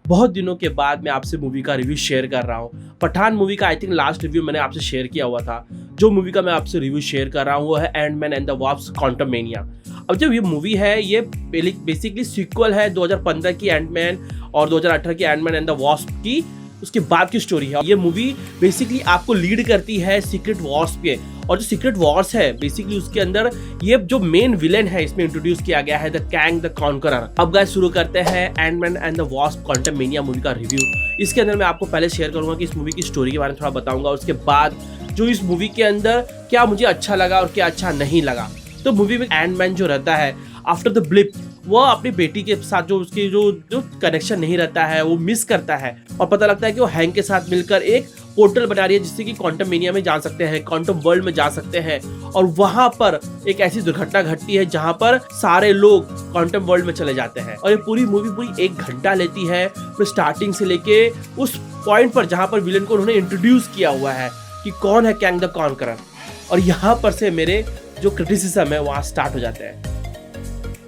बहुत दिनों के बाद मैं आपसे मूवी का रिव्यू शेयर कर रहा हूँ। पठान मूवी का आई थिंक लास्ट रिव्यू मैंने आपसे शेयर किया हुआ था। जो मूवी का मैं आपसे रिव्यू शेयर कर रहा हूँ वो है Ant Man and the Wasp Quantumania. अब जब ये मूवी है ये बेसिकली सीक्वल है 2015 की एंटमैन और 2018 की एंटमैन एंड द वास्प की, उसके बाद की स्टोरी है। ये मूवी बेसिकली आपको लीड करती है सीक्रेट वॉर्स पे, और जो सीक्रेट वॉर्स है बेसिकली उसके अंदर ये जो मेन विलेन है इसमें इंट्रोड्यूस किया गया है, द कैंग द कॉन्करर। अब गाइस शुरू करते हैं Ant Man and the Wasp Quantumania movie review रिव्यू। इसके अंदर मैं आपको पहले शेयर करूंगा कि इस मूवी की स्टोरी के बारे में थोड़ा बताऊंगा, उसके बाद जो इस मूवी के अंदर क्या मुझे अच्छा लगा और क्या अच्छा नहीं लगा। तो मूवी में एंटमैन जो रहता है आफ्टर द ब्लिप, वो अपनी बेटी के साथ जो उसकी जो कनेक्शन नहीं रहता है वो मिस करता है, और पता लगता है कि वो हैंक के साथ मिलकर एक पोर्टल बना रही है जिससे कि क्वांटममेनिया में जा सकते हैं, क्वांटम वर्ल्ड में जा सकते हैं। और वहां पर एक ऐसी दुर्घटना घटती है जहां पर सारे लोग क्वांटम वर्ल्ड में चले जाते हैं। और ये पूरी मूवी पूरी 1 घंटा लेती है, फिर स्टार्टिंग से लेके उस पॉइंट पर जहां पर विलेन को उन्होंने इंट्रोड्यूस किया हुआ है कि कौन है कैंग द कॉन्करर। और यहाँ पर से मेरे जो क्रिटिसिज्म है वहां स्टार्ट हो जाते हैं।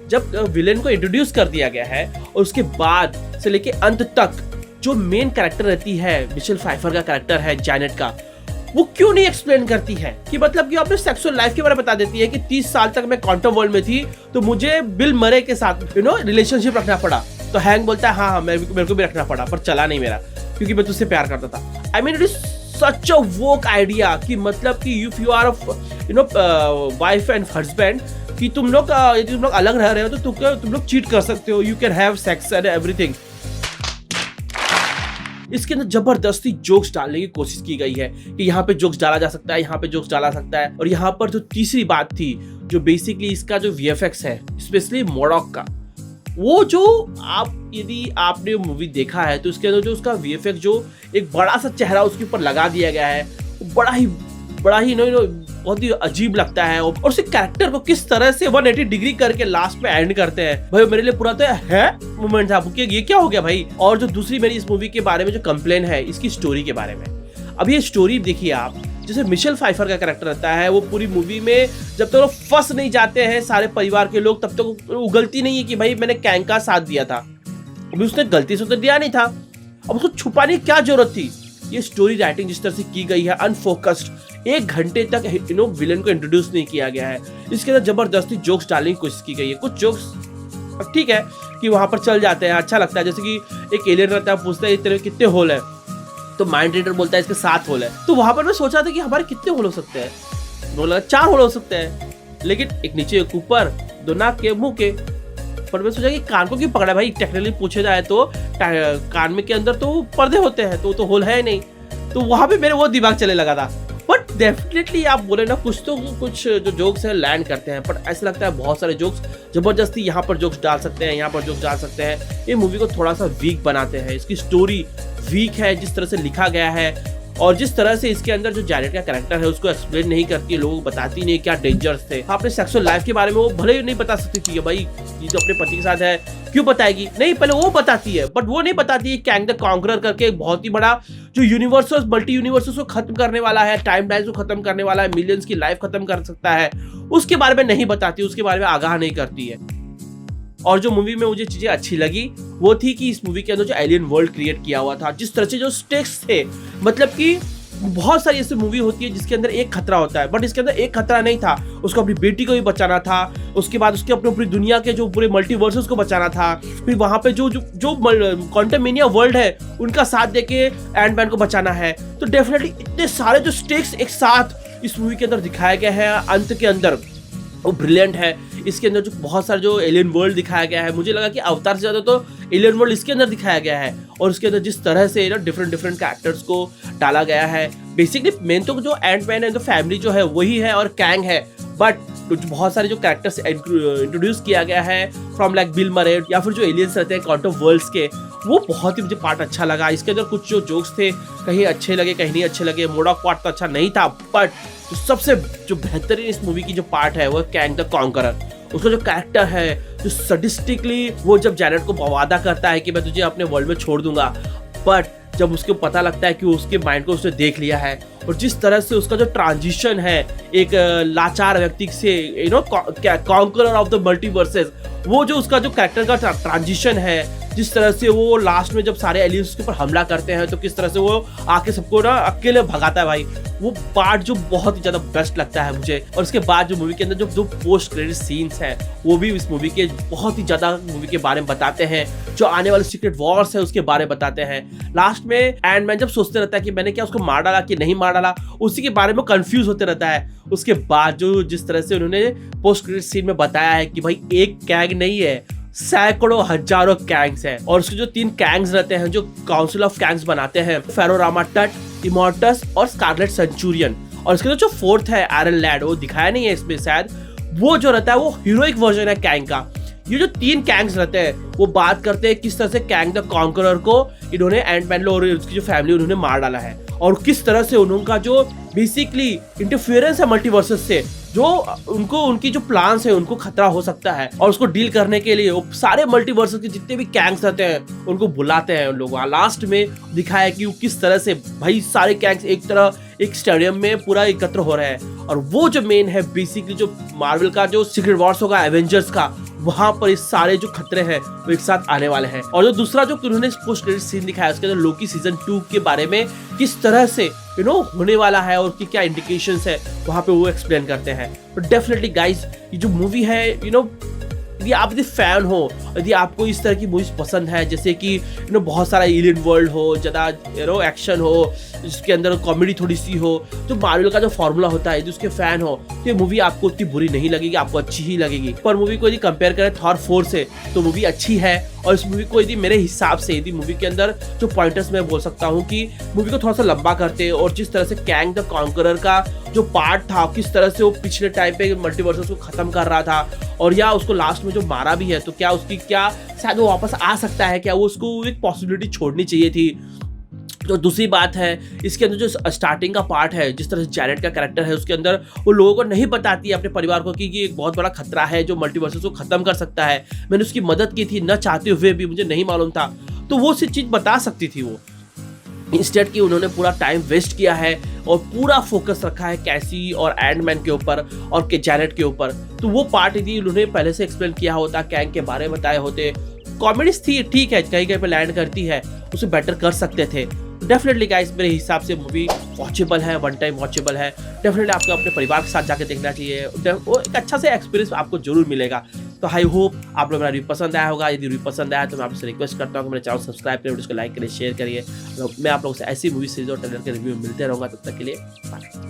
जब विलेन को इंट्रोड्यूस कर दिया गया है और उसके बाद से लेके अंत तक जो मेन कैरेक्टर रहती है, मिशेल फाइफर का कैरेक्टर है जैनेट का, वो क्यों नहीं एक्सप्लेन करती है कि मतलब कि अपने सेक्सुअल लाइफ के बारे में बता देती है कि 30 साल तक मैं क्वांटम वर्ल्ड में थी तो मुझे बिल मरे के साथ रिलेशनशिप रखना पड़ा। तो हैंक बोलता है हाँ मेरे को भी रखना पड़ा, पर चला नहीं मेरा क्योंकि मैं तुझसे प्यार करता था। I mean it is such a woke idea कि मतलब कि if you are wife and husband कि तुम लोग अलग रह रहे हो तो तुम लोग चीट कर सकते हो, you can have sex and everything. इसके अंदर जबरदस्ती जोक्स डालने की कोशिश की गई है कि यहाँ पे जोक्स डाला जा सकता है, यहाँ पे जोक्स डाला सकता है। और यहाँ पर जो तीसरी बात थी जो बेसिकली इसका जो वीएफएक्स है, स्पेशली मोडॉक का, वो जो यदि आपने मूवी देखा है तो उसके अंदर जो उसका वीएफएक्स जो एक बड़ा सा चेहरा उसके ऊपर लगा दिया गया है, बड़ा ही बहुत ही अजीब लगता है। और उस कैरेक्टर को किस तरह से 180 डिग्री करके लास्ट में एंड करते हैं, भाई मेरे लिए पूरा तो है मोमेंट था ये क्या हो गया भाई। और जो दूसरी मेरी इस मूवी के बारे में जो कंप्लेन है इसकी स्टोरी के बारे में। अब ये स्टोरी देखिए आप, जैसे मिशेल फाइफर का कैरेक्टर रहता है, वो पूरी मूवी में जब तक वो फंस नहीं जाते हैं सारे परिवार के लोग तब तक उगलती नहीं है कि भाई मैंने कैंग का साथ दिया था। अभी उसने गलती से तो दिया नहीं था, अब उसको छुपाने की क्या जरूरत थी। ये स्टोरी राइटिंग जिस तरह से की गई है अनफोकस्ड, 1 घंटे तक विलेन को इंट्रोड्यूस नहीं किया गया है। इसके अंदर जबरदस्ती जोक्स डालने की कोशिश की गई है। कुछ जोक्स ठीक है कि वहां पर चल जाते हैं, अच्छा लगता है। जैसे कि एक एलियन रहता है, पूछता है तेरे कितने होल है, तो माइंड रीडर बोलता है इसके 7 होल है। तो वहां पर मैं सोचा था कि हमारे कितने होल हो सकते हैं, बोला 4 होल हो सकते हैं, लेकिन एक नीचे एक ऊपर, 2 नाक के मुंह के। पर मैं सोचा कि कान को क्यों पकड़ा भाई, टेक्निकली पूछे जाए तो कान में के अंदर तो पर्दे होते हैं तो होल है नहीं। तो वहां पे मेरे वो दिमाग चले लगा था। बट डेफिनेटली आप बोले ना कुछ जो जोक्स है लैंड करते हैं, बट ऐसा लगता है बहुत सारे जोक्स जबरदस्ती यहाँ पर जोक्स डाल सकते हैं, यहाँ पर जोक्स डाल सकते हैं। ये मूवी को थोड़ा सा वीक बनाते हैं। इसकी स्टोरी वीक है जिस तरह से लिखा गया है, और जिस तरह से इसके अंदर जो जैनेट का कैरेक्टर है उसको एक्सप्लेन नहीं करती है, लोगों को बताती नहीं क्या डेंजर्स थे। अपने सेक्सुअल लाइफ के बारे में वो भले ही नहीं बता सकती थी भाई ये तो अपने पति के साथ है, क्यों बताएगी, नहीं पहले वो बताती है, बट वो नहीं बताती है कैंग द कॉन्करर करके एक बहुत ही बड़ा जो यूनिवर्सेस मल्टी यूनिवर्सेस को खत्म करने वाला है, टाइम लाइन को खत्म करने वाला है, मिलियंस की लाइफ खत्म कर सकता है, उसके बारे में नहीं बताती, उसके बारे में आगाह नहीं करती है। और जो मूवी में मुझे चीजें अच्छी लगी वो थी कि इस मूवी के अंदर जो एलियन वर्ल्ड क्रिएट किया हुआ था, जिस तरह से जो स्टेक्स थे, मतलब कि बहुत सारी ऐसी मूवी होती है जिसके अंदर एक खतरा होता है, बट इसके अंदर एक खतरा नहीं था। उसको अपनी बेटी को भी बचाना था, उसके बाद उसके अपने पूरी दुनिया के जो पूरे मल्टीवर्सेस को बचाना था, फिर वहां पे जो क्वांटममेनिया वर्ल्ड है उनका साथ देके एंटमैन को बचाना है। तो डेफिनेटली इतने सारे जो स्टेक्स एक साथ इस मूवी के अंदर दिखाया गया है अंत के अंदर, वो ब्रिलियंट है। इसके अंदर जो बहुत सारे जो एलियन वर्ल्ड दिखाया गया है, मुझे लगा कि अवतार से ज्यादा तो एलियन वर्ल्ड इसके अंदर दिखाया गया है। और उसके अंदर जिस तरह से डिफरेंट कैरेक्टर्स को डाला गया है, बेसिकली मेन तो जो एंटमैन एंड द फैमिली जो है वही है और कैंग है, बट बहुत सारे जो कैरेक्टर्स इंट्रोड्यूस किया गया है फ्रॉम लाइक बिल मरे या फिर जो एलियंस रहते हैं क्वांटम वर्ल्ड्स के, वो बहुत ही मुझे पार्ट अच्छा लगा। इसके अंदर कुछ जो जोक्स थे कहीं अच्छे लगे कहीं नहीं अच्छे लगे, मोडॉक पार्ट तो अच्छा नहीं था, बट सबसे जो बेहतरीन इस मूवी की जो पार्ट है वो कैंग द कॉन्करर। उसका जो कैरेक्टर है जो सडिस्टिकली वो जब जैनेट को वादा करता है कि मैं तुझे अपने वर्ल्ड में छोड़ दूंगा, बट जब उसको पता लगता है कि उसके माइंड को उसने देख लिया है, और जिस तरह से उसका जो ट्रांजिशन है एक लाचार व्यक्ति से कॉन्करर ऑफ द मल्टीवर्सेस, वो जो उसका जो कैरेक्टर का ट्रांजिशन है जिस तरह से वो लास्ट में जब सारे एलियंस के ऊपर हमला करते हैं तो किस तरह से वो आके सबको ना अकेले भगाता है भाई, वो पार्ट जो बहुत ही ज्यादा बेस्ट लगता है मुझे। और उसके बाद जो मूवी के अंदर जो पोस्ट क्रेडिट सीन्स हैं वो भी इस मूवी के बहुत ही ज्यादा मूवी के बारे में बताते हैं, जो आने वाले सीक्रेट वॉर्स है उसके बारे में बताते हैं। लास्ट में एंड मैन जब सोचते रहता है कि मैंने क्या उसको मार डाला कि नहीं मार डाला, उसी के बारे में कंफ्यूज होते रहता है। उसके बाद जो जिस तरह से उन्होंने पोस्ट क्रेडिट सीन में बताया है कि भाई एक कैंग नहीं है, सैकड़ों हजारों कैंग्स हैं, और उसके जो 3 कैंग्स रहते हैं जो काउंसिल ऑफ कैंग्स बनाते हैं, फेरो रामा टट, इमोर्टस और स्कारलेट सेंचुरियन। और इसके जो 4th है आयरन लैड, वो दिखाया नहीं है इसमें शायद, वो जो रहता है वो हीरोइक वर्जन है कैंग का। ये जो 3 कैंग्स रहते हैं वो बात करते हैं किस तरह से कैंग द कॉन्करर को इन्होंने एंटमैन और उसकी जो फैमिली उन्होंने मार डाला है, और किस तरह से उनका जो बेसिकली इंटरफेरेंस है मल्टीवर्सेस से, जो उनको उनकी जो प्लान्स है उनको खतरा हो सकता है, और उसको डील करने के लिए वो सारे मल्टीवर्सेस के जितने भी कैंग्स रहते हैं उनको बुलाते हैं उन लोग। लास्ट में दिखाया है कि वो किस तरह से भाई सारे कैंग्स एक तरह एक स्टेडियम में पूरा एकत्र हो रहे हैं, और वो जो मेन है बेसिकली जो मार्वल का जो सीक्रेट वॉर्स होगा एवेंजर्स का, वहां पर इस सारे जो खतरे हैं वो एक साथ आने वाले हैं। और जो दूसरा जो उन्होंने पोस्ट क्रेडिट सीन दिखाया उसके अंदर लोकी सीजन 2 के बारे में किस तरह से होने वाला है और कि क्या इंडिकेशंस है वहां पे वो एक्सप्लेन करते हैं। तो डेफिनेटली गाइस ये जो मूवी है यदि आप यदि फैन हो, यदि आपको इस तरह की मूवीज पसंद है जैसे कि बहुत सारा एलियन वर्ल्ड हो, ज़्यादा एक्शन हो, जिसके अंदर कॉमेडी थोड़ी सी हो, जो मार्वल का जो फॉर्मूला होता है, यदि उसके फैन हो तो ये मूवी आपको उतनी बुरी नहीं लगेगी, आपको अच्छी ही लगेगी। पर मूवी को यदि कंपेयर करें थॉर 4 से तो मूवी अच्छी है, और इस मूवी को यदि मेरे हिसाब से यदि मूवी के अंदर जो पॉइंटर्स मैं बोल सकता हूँ कि मूवी को थोड़ा सा लंबा करते, और जिस तरह से कैंग द कॉन्करर का जो पार्ट था किस तरह से वो पिछले टाइम पे मल्टीवर्सेस को खत्म कर रहा था, और या उसको लास्ट में जो मारा भी है तो क्या उसकी क्या शायद वो वापस आ सकता है, क्या वो उसको एक पॉसिबिलिटी छोड़नी चाहिए थी। तो दूसरी बात है इसके अंदर जो स्टार्टिंग का पार्ट है, जिस तरह से जैनेट का कैरेक्टर है उसके अंदर वो लोगों को नहीं बताती है अपने परिवार को कि एक बहुत बड़ा खतरा है जो मल्टीवर्सेस को खत्म कर सकता है, मैंने उसकी मदद की थी न चाहते हुए भी, मुझे नहीं मालूम था, तो वो सी चीज बता सकती थी वो। इंस्टेड कि उन्होंने पूरा टाइम वेस्ट किया है और पूरा फोकस रखा है कैसी और एंटमैन के ऊपर और के जैनेट के ऊपर। तो वो पार्ट यदि उन्होंने पहले से एक्सप्लेन किया होता, कैंग के बारे में बताए होते, कॉमेडीज थी ठीक है, कहीं कहीं पे लैंड करती है, उसे बेटर कर सकते थे। डेफिनेटली गाइस मेरे हिसाब से मूवी वॉचेबल है, वन टाइम वॉचेबल है। डेफिनेटली आपको अपने परिवार के साथ जाके देखना चाहिए, वो एक अच्छा से एक्सपीरियंस आपको जरूर मिलेगा। तो आई होप आप लोग मेरा रिव्यू पसंद आया होगा। यदि रिव्यू पसंद आया तो मैं आपसे रिक्वेस्ट करता हूँ कि मेरे चैनल सब्सक्राइब करें, वीडियो को लाइक करिए, शेयर करिए। मैं आप लोगों से ऐसी मूवी सीरीज और ट्रेलर के रिव्यू मिलते रहूँगा। तब तक के लिए बाय।